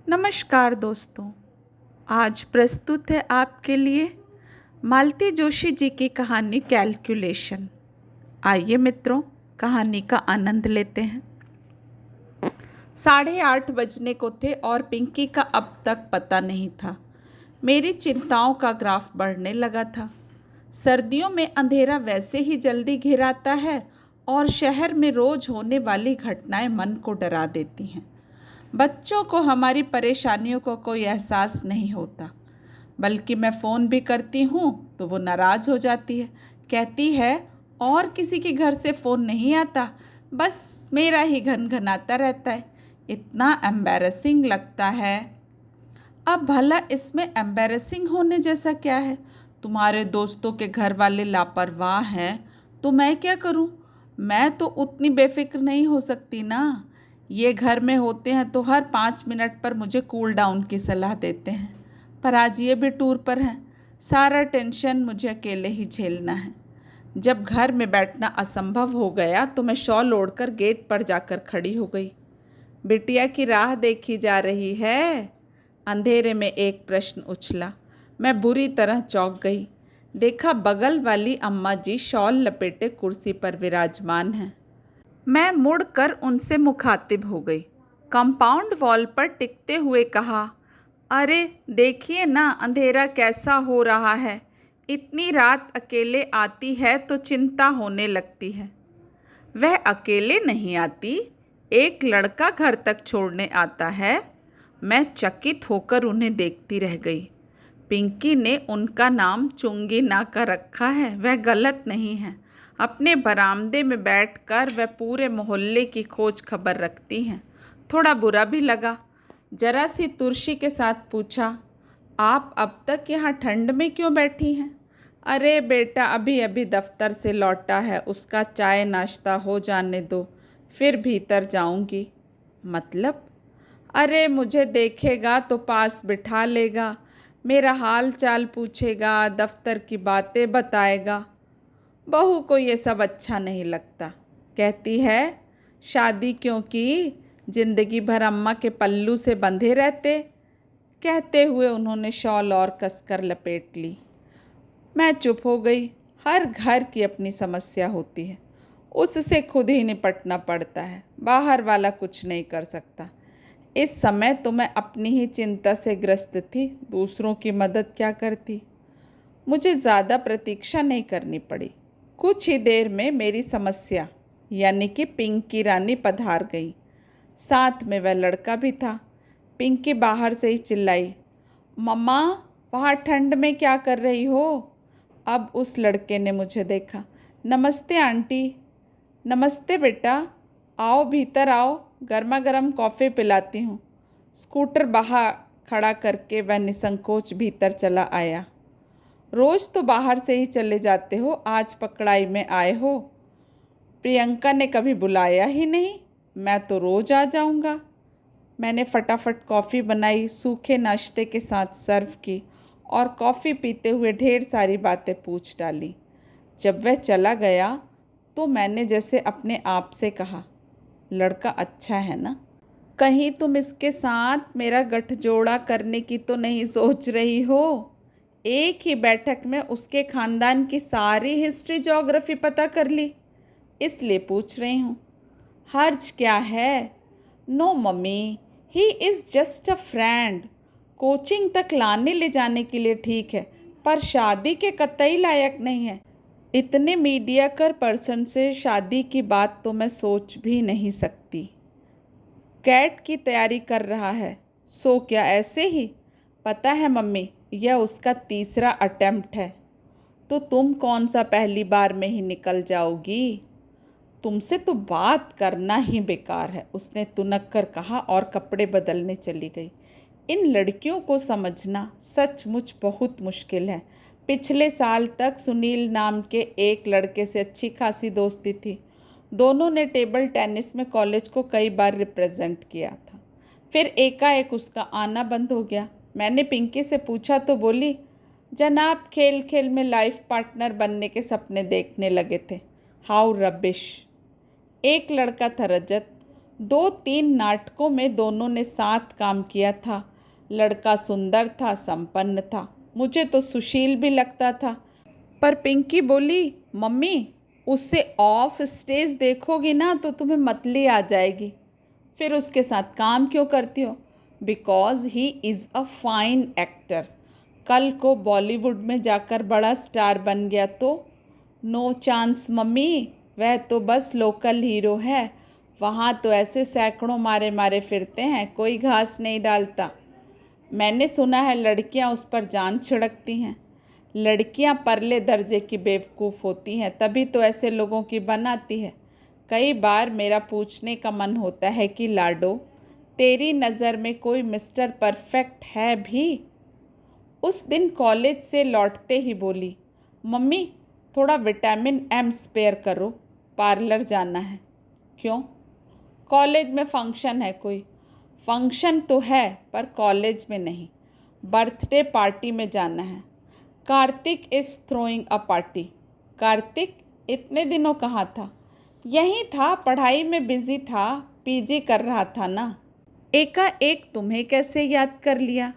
नमस्कार दोस्तों। आज प्रस्तुत है आपके लिए मालती जोशी जी की कहानी कैलकुलेशन। आइए मित्रों, कहानी का आनंद लेते हैं। 8:30 बजने को थे और पिंकी का अब तक पता नहीं था। मेरी चिंताओं का ग्राफ बढ़ने लगा था। सर्दियों में अंधेरा वैसे ही जल्दी घिर आता है और शहर में रोज होने वाली घटनाएं मन को डरा देती हैं। बच्चों को हमारी परेशानियों को कोई एहसास नहीं होता, बल्कि मैं फ़ोन भी करती हूँ तो वो नाराज़ हो जाती है। कहती है और किसी के घर से फ़ोन नहीं आता, बस मेरा ही घनघनाता रहता है। इतना एम्बैरेसिंग लगता है। अब भला इसमें एम्बैरेसिंग होने जैसा क्या है? तुम्हारे दोस्तों के घर वाले लापरवाह हैं तो मैं क्या करूं? मैं तो उतनी बेफिक्र नहीं हो सकती ना। ये घर में होते हैं तो हर 5 मिनट पर मुझे कूल डाउन की सलाह देते हैं, पर आज ये भी टूर पर हैं। सारा टेंशन मुझे अकेले ही झेलना है। जब घर में बैठना असंभव हो गया तो मैं शॉल ओढ़कर गेट पर जाकर खड़ी हो गई। बिटिया की राह देखी जा रही है? अंधेरे में एक प्रश्न उछला। मैं बुरी तरह चौंक गई। देखा बगल वाली अम्मा जी शॉल लपेटे कुर्सी पर विराजमान हैं। मैं मुड़कर उनसे मुखातिब हो गई। कंपाउंड वॉल पर टिकते हुए कहा, अरे देखिए ना अंधेरा कैसा हो रहा है। इतनी रात अकेले आती है तो चिंता होने लगती है। वह अकेले नहीं आती, एक लड़का घर तक छोड़ने आता है। मैं चकित होकर उन्हें देखती रह गई। पिंकी ने उनका नाम चुंगी नाका रखा है, वह गलत नहीं है। अपने बरामदे में बैठकर वह पूरे मोहल्ले की खोज खबर रखती हैं। थोड़ा बुरा भी लगा। जरा सी तुरशी के साथ पूछा, आप अब तक यहाँ ठंड में क्यों बैठी हैं? अरे बेटा अभी अभी दफ्तर से लौटा है, उसका चाय नाश्ता हो जाने दो, फिर भीतर जाऊंगी। मतलब? अरे मुझे देखेगा तो पास बिठा लेगा, मेरा हाल चाल पूछेगा, दफ्तर की बातें बताएगा। बहू को ये सब अच्छा नहीं लगता। कहती है शादी क्यों की, जिंदगी भर अम्मा के पल्लू से बंधे रहते। कहते हुए उन्होंने शॉल और कसकर लपेट ली। मैं चुप हो गई। हर घर की अपनी समस्या होती है, उससे खुद ही निपटना पड़ता है, बाहर वाला कुछ नहीं कर सकता। इस समय तो मैं अपनी ही चिंता से ग्रस्त थी, दूसरों की मदद क्या करती। मुझे ज़्यादा प्रतीक्षा नहीं करनी पड़ी। कुछ ही देर में मेरी समस्या यानी कि पिंकी रानी पधार गई। साथ में वह लड़का भी था। पिंकी बाहर से ही चिल्लाई, मम्मा वहाँ ठंड में क्या कर रही हो? अब उस लड़के ने मुझे देखा। नमस्ते आंटी। नमस्ते बेटा, आओ भीतर आओ, गर्मा गर्म कॉफ़ी पिलाती हूँ। स्कूटर बाहर खड़ा करके वह निसंकोच भीतर चला आया। रोज़ तो बाहर से ही चले जाते हो, आज पकड़ाई में आए हो? प्रियंका ने कभी बुलाया ही नहीं, मैं तो रोज़ आ जाऊँगा। मैंने फटाफट कॉफ़ी बनाई, सूखे नाश्ते के साथ सर्व की और कॉफ़ी पीते हुए ढेर सारी बातें पूछ डाली। जब वह चला गया तो मैंने जैसे अपने आप से कहा, लड़का अच्छा है ना? कहीं तुम इसके साथ मेरा गठजोड़ा करने की तो नहीं सोच रही हो? एक ही बैठक में उसके खानदान की सारी हिस्ट्री ज्योग्राफी पता कर ली, इसलिए पूछ रही हूँ। हर्ज क्या है? No mummy, he is just a friend. Coaching तक लाने ले जाने के लिए ठीक है, पर शादी के कतई लायक नहीं है। इतने मीडियाकर पर्सन से शादी की बात तो मैं सोच भी नहीं सकती। कैट की तैयारी कर रहा है। सो क्या ऐसे ही? पता है मम्मी, यह उसका तीसरा अटेम्प्ट है। तो तुम कौन सा पहली बार में ही निकल जाओगी? तुमसे तो बात करना ही बेकार है, उसने तुनक कर कहा और कपड़े बदलने चली गई। इन लड़कियों को समझना सचमुच बहुत मुश्किल है। पिछले साल तक सुनील नाम के एक लड़के से अच्छी खासी दोस्ती थी। दोनों ने टेबल टेनिस में कॉलेज को कई बार रिप्रेजेंट किया था। फिर एकाएक उसका आना बंद हो गया। मैंने पिंकी से पूछा तो बोली, जनाब खेल खेल में लाइफ पार्टनर बनने के सपने देखने लगे थे। How rubbish. एक लड़का था रजत, 2-3 नाटकों में दोनों ने साथ काम किया था। लड़का सुंदर था, संपन्न था, मुझे तो सुशील भी लगता था। पर पिंकी बोली, मम्मी उससे ऑफ स्टेज देखोगी ना तो तुम्हें मतली आ जाएगी, फिर उसके साथ काम क्यों करती हो? Because he is a fine actor. कल को बॉलीवुड में जाकर बड़ा स्टार बन गया तो? नो चांस मम्मी, वह तो बस लोकल हीरो है। वहाँ तो ऐसे सैकड़ों मारे मारे फिरते हैं, कोई घास नहीं डालता। मैंने सुना है लड़कियाँ उस पर जान छिड़कती हैं। लड़कियाँ परले दर्जे की बेवकूफ़ होती हैं, तभी तो ऐसे लोगों की बनाती है। कई बार मेरा पूछने का मन होता है कि लाडो, तेरी नज़र में कोई मिस्टर परफेक्ट है भी? उस दिन कॉलेज से लौटते ही बोली, मम्मी थोड़ा विटामिन एम स्पेयर करो, पार्लर जाना है। क्यों? कॉलेज में फंक्शन है कोई। फंक्शन तो है पर कॉलेज में नहीं, बर्थडे पार्टी में जाना है। Kartik is throwing a party. Kartik इतने दिनों कहाँ था? यहीं था, पढ़ाई में बिजी था, पीजी कर रहा था ना। एकाएक तुम्हें कैसे याद कर लिया?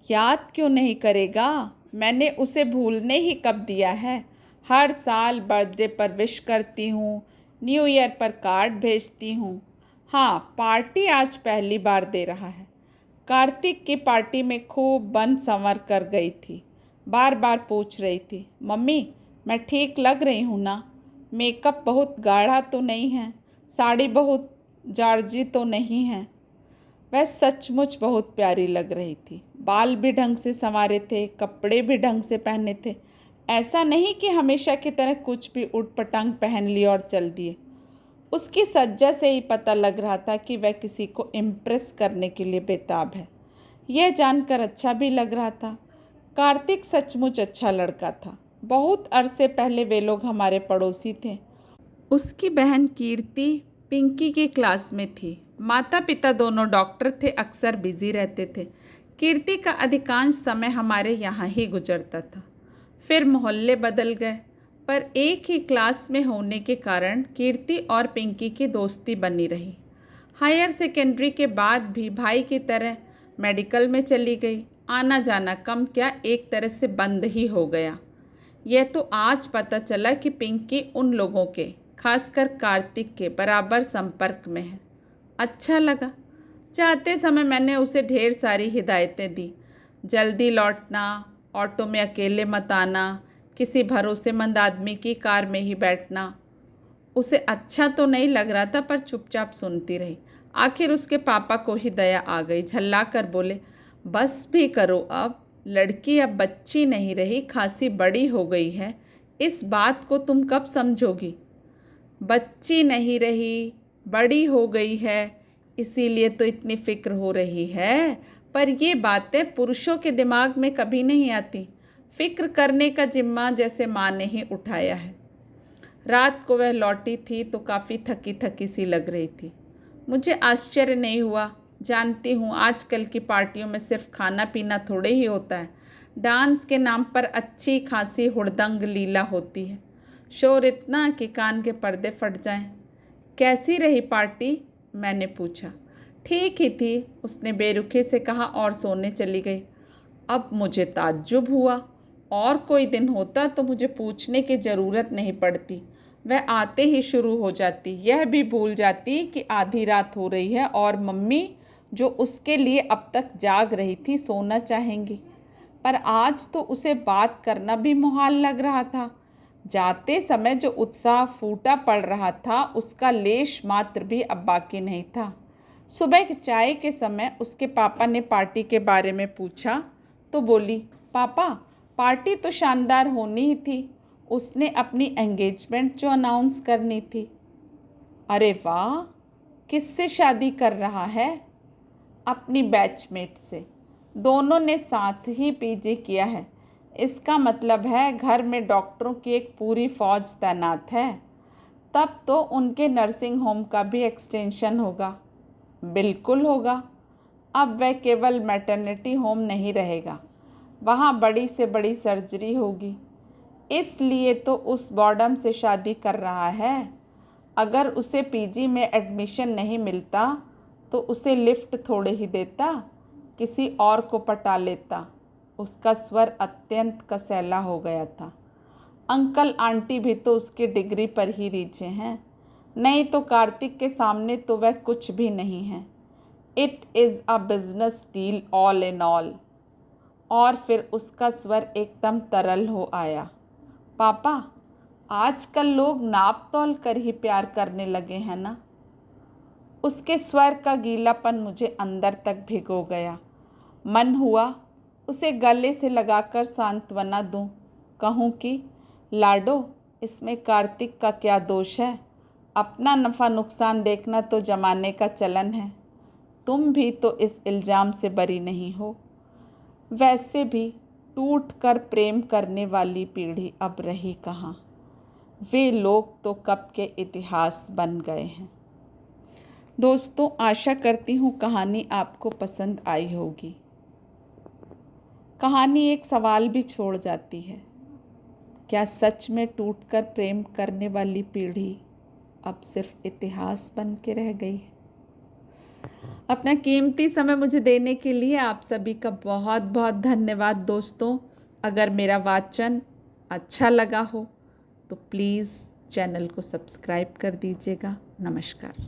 याद क्यों नहीं करेगा, मैंने उसे भूलने ही कब दिया है। हर साल बर्थडे पर विश करती हूँ, न्यू ईयर पर कार्ड भेजती हूँ। हाँ, पार्टी आज पहली बार दे रहा है। कार्तिक की पार्टी में खूब बन संवर कर गई थी। बार बार पूछ रही थी, मम्मी मैं ठीक लग रही हूँ ना? मेकअप बहुत गाढ़ा तो नहीं है, साड़ी बहुत जार्जी तो नहीं है? वह सचमुच बहुत प्यारी लग रही थी। बाल भी ढंग से संवारे थे, कपड़े भी ढंग से पहने थे। ऐसा नहीं कि हमेशा की तरह कुछ भी उटपटांग पहन लिए और चल दिए। उसकी सज्जा से ही पता लग रहा था कि वह किसी को इम्प्रेस करने के लिए बेताब है। यह जानकर अच्छा भी लग रहा था। कार्तिक सचमुच अच्छा लड़का था। बहुत अरसे पहले वे लोग हमारे पड़ोसी थे। उसकी बहन कीर्ति पिंकी की क्लास में थी। माता पिता दोनों डॉक्टर थे, अक्सर बिजी रहते थे। कीर्ति का अधिकांश समय हमारे यहाँ ही गुजरता था। फिर मोहल्ले बदल गए, पर एक ही क्लास में होने के कारण कीर्ति और पिंकी की दोस्ती बनी रही। हायर सेकेंडरी के बाद भी भाई की तरह मेडिकल में चली गई। आना जाना कम क्या, एक तरह से बंद ही हो गया। यह तो आज पता चला कि पिंकी उन लोगों के, खासकर कार्तिक के बराबर संपर्क में है। अच्छा लगा। जाते समय मैंने उसे ढेर सारी हिदायतें दी। जल्दी लौटना, ऑटो में अकेले मत आना, किसी भरोसेमंद आदमी की कार में ही बैठना। उसे अच्छा तो नहीं लग रहा था पर चुपचाप सुनती रही। आखिर उसके पापा को ही दया आ गई। झल्ला कर बोले, बस भी करो अब, लड़की अब बच्ची नहीं रही, खासी बड़ी हो गई है। इस बात को तुम कब समझोगी? बच्ची नहीं रही, बड़ी हो गई है, इसीलिए तो इतनी फिक्र हो रही है। पर ये बातें पुरुषों के दिमाग में कभी नहीं आती। फिक्र करने का जिम्मा जैसे माँ ने ही उठाया है। रात को वह लौटी थी तो काफ़ी थकी थकी सी लग रही थी। मुझे आश्चर्य नहीं हुआ। जानती हूँ आजकल की पार्टियों में सिर्फ खाना पीना थोड़े ही होता है। डांस के नाम पर अच्छी खासी हुड़दंग लीला होती है। शोर इतना कि कान के पर्दे फट जाएं। कैसी रही पार्टी? मैंने पूछा। ठीक ही थी, उसने बेरुखे से कहा और सोने चली गई। अब मुझे ताज्जुब हुआ। और कोई दिन होता तो मुझे पूछने की ज़रूरत नहीं पड़ती, वह आते ही शुरू हो जाती। यह भी भूल जाती कि आधी रात हो रही है और मम्मी, जो उसके लिए अब तक जाग रही थी, सोना चाहेंगी। पर आज तो उसे बात करना भी मुहाल लग रहा था। जाते समय जो उत्साह फूटा पड़ रहा था, उसका लेश मात्र भी अब बाकी नहीं था। सुबह के चाय के समय उसके पापा ने पार्टी के बारे में पूछा तो बोली, पापा पार्टी तो शानदार होनी ही थी, उसने अपनी एंगेजमेंट जो अनाउंस करनी थी। अरे वाह, किससे शादी कर रहा है? अपनी बैचमेट से। दोनों ने साथ ही पीजी किया है। इसका मतलब है घर में डॉक्टरों की एक पूरी फौज तैनात है। तब तो उनके नर्सिंग होम का भी एक्सटेंशन होगा। बिल्कुल होगा। अब वह केवल मैटरनिटी होम नहीं रहेगा, वहाँ बड़ी से बड़ी सर्जरी होगी। इसलिए तो उस बॉर्डम से शादी कर रहा है। अगर उसे पीजी में एडमिशन नहीं मिलता तो उसे लिफ्ट थोड़े ही देता, किसी और को पटा लेता। उसका स्वर अत्यंत कसैला हो गया था। अंकल आंटी भी तो उसके डिग्री पर ही रीझे हैं, नहीं तो कार्तिक के सामने तो वह कुछ भी नहीं है। It is a business deal all in all. और फिर उसका स्वर एकदम तरल हो आया। पापा, आजकल लोग नाप तोल कर ही प्यार करने लगे हैं ना। उसके स्वर का गीलापन मुझे अंदर तक भिगो गया। मन हुआ उसे गले से लगाकर सांत्वना दूं, कहूं कि लाडो, इसमें कार्तिक का क्या दोष है। अपना नफ़ा नुकसान देखना तो जमाने का चलन है। तुम भी तो इस इल्ज़ाम से बरी नहीं हो। वैसे भी टूट कर प्रेम करने वाली पीढ़ी अब रही कहाँ। वे लोग तो कब के इतिहास बन गए हैं। दोस्तों, आशा करती हूँ कहानी आपको पसंद आई होगी। कहानी एक सवाल भी छोड़ जाती है, क्या सच में टूटकर प्रेम करने वाली पीढ़ी अब सिर्फ इतिहास बन के रह गई है। अपना कीमती समय मुझे देने के लिए आप सभी का बहुत बहुत धन्यवाद। दोस्तों, अगर मेरा वाचन अच्छा लगा हो तो प्लीज़ चैनल को सब्सक्राइब कर दीजिएगा। नमस्कार।